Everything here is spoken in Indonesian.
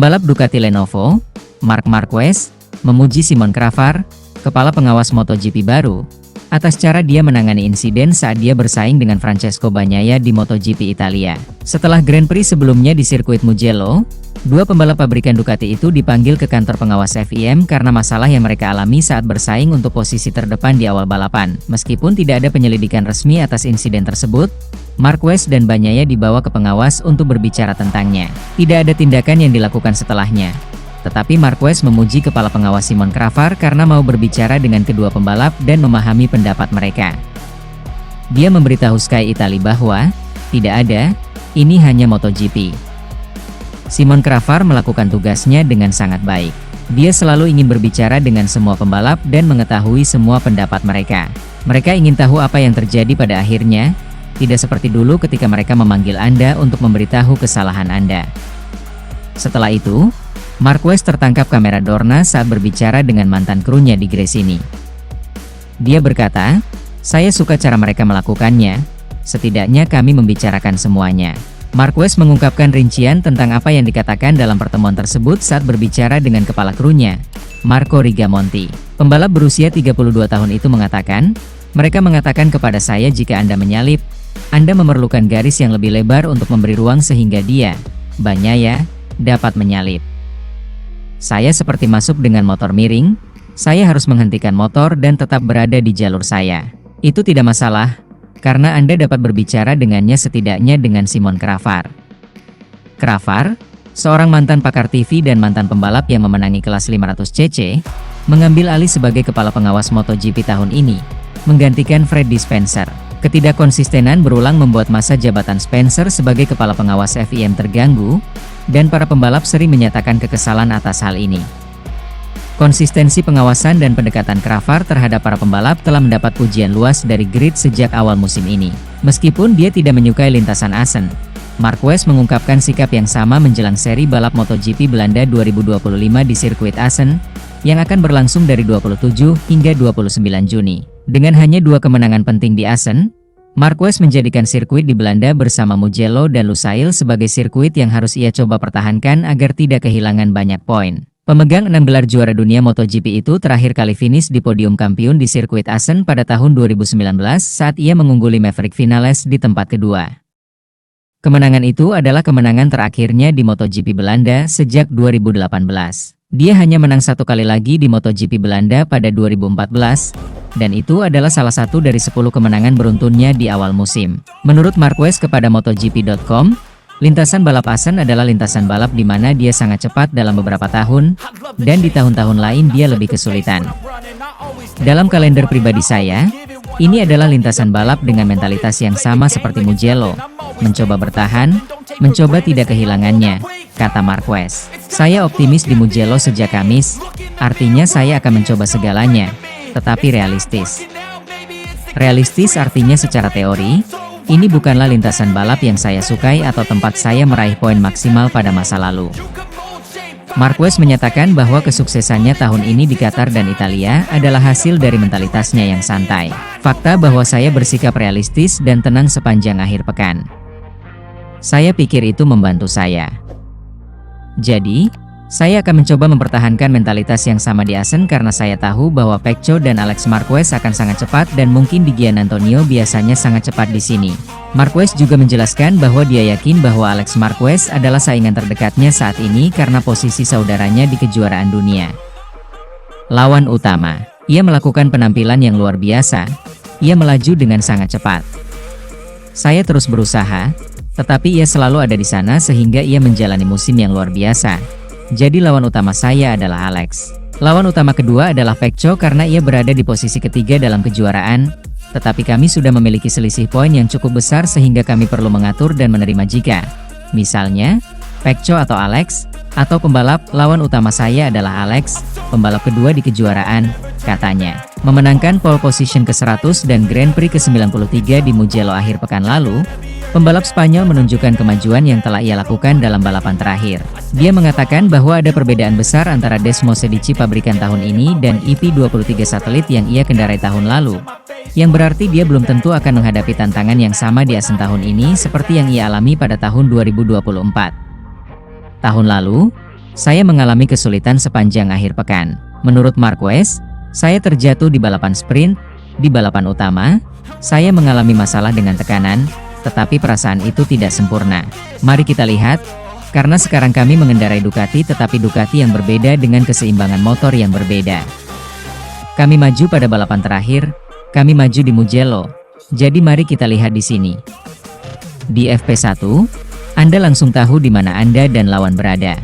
Pembalap Ducati Lenovo, Marc Marquez, memuji Simon Crafar, kepala pengawas MotoGP baru, atas cara dia menangani insiden saat dia bersaing dengan Francesco Bagnaia di MotoGP Italia. Setelah Grand Prix sebelumnya di sirkuit Mugello, dua pembalap pabrikan Ducati itu dipanggil ke kantor pengawas FIM karena masalah yang mereka alami saat bersaing untuk posisi terdepan di awal balapan. Meskipun tidak ada penyelidikan resmi atas insiden tersebut, Marquez dan Bagnaia dibawa ke pengawas untuk berbicara tentangnya. Tidak ada tindakan yang dilakukan setelahnya. Tetapi Marquez memuji kepala pengawas Simon Crafar karena mau berbicara dengan kedua pembalap dan memahami pendapat mereka. Dia memberitahu Sky Italia bahwa, tidak ada, ini hanya MotoGP. Simon Crafar melakukan tugasnya dengan sangat baik. Dia selalu ingin berbicara dengan semua pembalap dan mengetahui semua pendapat mereka. Mereka ingin tahu apa yang terjadi pada akhirnya, tidak seperti dulu ketika mereka memanggil Anda untuk memberitahu kesalahan Anda. Setelah itu, Marquez tertangkap kamera Dorna saat berbicara dengan mantan krunya di Gresini. Dia berkata, "Saya suka cara mereka melakukannya, setidaknya kami membicarakan semuanya." Marquez mengungkapkan rincian tentang apa yang dikatakan dalam pertemuan tersebut saat berbicara dengan kepala krunya, Marco Rigamonti. Pembalap berusia 32 tahun itu mengatakan, "Mereka mengatakan kepada saya jika Anda menyalip, Anda memerlukan garis yang lebih lebar untuk memberi ruang sehingga dia, Bagnaia, dapat menyalip. Saya seperti masuk dengan motor miring, saya harus menghentikan motor dan tetap berada di jalur saya. Itu tidak masalah, karena Anda dapat berbicara dengannya setidaknya dengan Simon Crafar." Crafar, seorang mantan pakar TV dan mantan pembalap yang memenangi kelas 500cc, mengambil alih sebagai kepala pengawas MotoGP tahun ini, menggantikan Freddy Spencer. Ketidakkonsistenan berulang membuat masa jabatan Spencer sebagai kepala pengawas FIM terganggu, dan para pembalap sering menyatakan kekesalan atas hal ini. Konsistensi pengawasan dan pendekatan Crafar terhadap para pembalap telah mendapat pujian luas dari grid sejak awal musim ini. Meskipun dia tidak menyukai lintasan Assen, Marquez mengungkapkan sikap yang sama menjelang seri balap MotoGP Belanda 2025 di sirkuit Assen, yang akan berlangsung dari 27 hingga 29 Juni. Dengan hanya 2 kemenangan penting di Assen, Marquez menjadikan sirkuit di Belanda bersama Mugello dan Lusail sebagai sirkuit yang harus ia coba pertahankan agar tidak kehilangan banyak poin. Pemegang 6 gelar juara dunia MotoGP itu terakhir kali finish di podium kampiun di sirkuit Assen pada tahun 2019 saat ia mengungguli Maverick Vinales di tempat kedua. Kemenangan itu adalah kemenangan terakhirnya di MotoGP Belanda sejak 2018. Dia hanya menang 1 kali lagi di MotoGP Belanda pada 2014, dan itu adalah salah satu dari 10 kemenangan beruntunnya di awal musim. Menurut Marquez kepada MotoGP.com, lintasan balap Assen adalah lintasan balap di mana dia sangat cepat dalam beberapa tahun, dan di tahun-tahun lain dia lebih kesulitan. Dalam kalender pribadi saya, ini adalah lintasan balap dengan mentalitas yang sama seperti Mugello, mencoba bertahan, mencoba tidak kehilangannya, kata Marquez. Saya optimis di Mugello sejak Kamis, artinya saya akan mencoba segalanya, tetapi realistis. Realistis artinya secara teori, ini bukanlah lintasan balap yang saya sukai atau tempat saya meraih poin maksimal pada masa lalu. Marquez menyatakan bahwa kesuksesannya tahun ini di Qatar dan Italia adalah hasil dari mentalitasnya yang santai. Fakta bahwa saya bersikap realistis dan tenang sepanjang akhir pekan. Saya pikir itu membantu saya. Jadi, saya akan mencoba mempertahankan mentalitas yang sama di Assen karena saya tahu bahwa Pecco dan Alex Marquez akan sangat cepat dan mungkin di Gian Antonio biasanya sangat cepat di sini. Marquez juga menjelaskan bahwa dia yakin bahwa Alex Marquez adalah saingan terdekatnya saat ini karena posisi saudaranya di kejuaraan dunia. Lawan utama, ia melakukan penampilan yang luar biasa, ia melaju dengan sangat cepat. Saya terus berusaha, tetapi ia selalu ada di sana sehingga ia menjalani musim yang luar biasa. Jadi lawan utama saya adalah Alex. Lawan utama kedua adalah Pecco karena ia berada di posisi ketiga dalam kejuaraan, tetapi kami sudah memiliki selisih poin yang cukup besar sehingga kami perlu mengatur dan menerima jika, misalnya, Pecco atau Alex, atau pembalap lawan utama saya adalah Alex, pembalap kedua di kejuaraan, katanya. Memenangkan pole position ke-100 dan Grand Prix ke-93 di Mugello akhir pekan lalu, pembalap Spanyol menunjukkan kemajuan yang telah ia lakukan dalam balapan terakhir. Dia mengatakan bahwa ada perbedaan besar antara Desmo Sedici pabrikan tahun ini dan IP23 satelit yang ia kendarai tahun lalu, yang berarti dia belum tentu akan menghadapi tantangan yang sama di Assen tahun ini seperti yang ia alami pada tahun 2024. Tahun lalu, Saya mengalami kesulitan sepanjang akhir pekan. Menurut Marquez, saya terjatuh di balapan sprint. Di balapan utama, saya mengalami masalah dengan tekanan, tetapi perasaan itu tidak sempurna. Mari kita lihat, karena sekarang kami mengendarai Ducati, tetapi Ducati yang berbeda dengan keseimbangan motor yang berbeda. Kami maju pada balapan terakhir, kami maju di Mugello. Jadi mari kita lihat di sini. Di FP1, Anda langsung tahu di mana Anda dan lawan berada.